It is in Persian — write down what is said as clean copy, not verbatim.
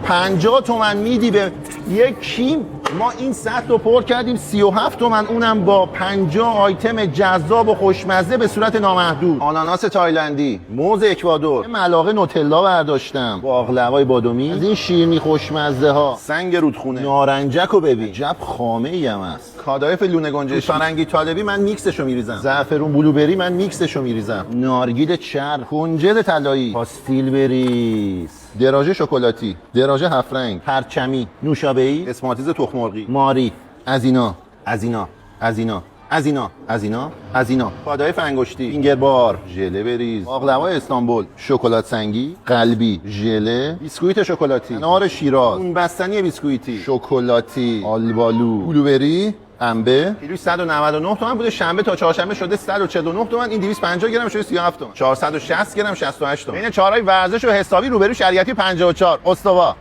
50 تومن میدی به یک کیم. ما این سطح رو پر کردیم 37 تومن، اونم با 50 آیتم جذاب و خوشمزه به صورت نامحدود. آناناس تایلندی، موز اکوادور، ملاقه نوتلا برداشتم، باقلوای بادامی، از این شیرینی خوشمزه ها، سنگ رودخونه، نارنجک رو ببین، جب خامه ای هم هست، کادایف لونه گنجشکی، فرنگی طالبی من میکسشو میریزم، زعفرون بلوبری من میکسشو میریزم، نارگیل چرب، کنجد طلایی، پاستیل بریز، دراژه شکلاتی، دراژه هفت رنگ، پرچمی، نوشابه‌ای، اسمارتیز تخم مرغی، ماری، از اینا کادایف انگشتی، فینگر بار، ژله بریز، باقلوای استانبول، شکلات سنگی، قلبی، ژله، بیسکویت شکلاتی، انار شیراز، اون بستنی بیسکویتی، شکلاتی، آلبالو، بلوبری، انبه. کیلوش 199 تومن بوده، شنبه تا چهارشنبه شده 149 تومن. این 250 گرم شده 37 تومن. 460 گرم 68 تومن. بین چهارهای ورزش و حسابی روبرو شریعتی 54 استوا.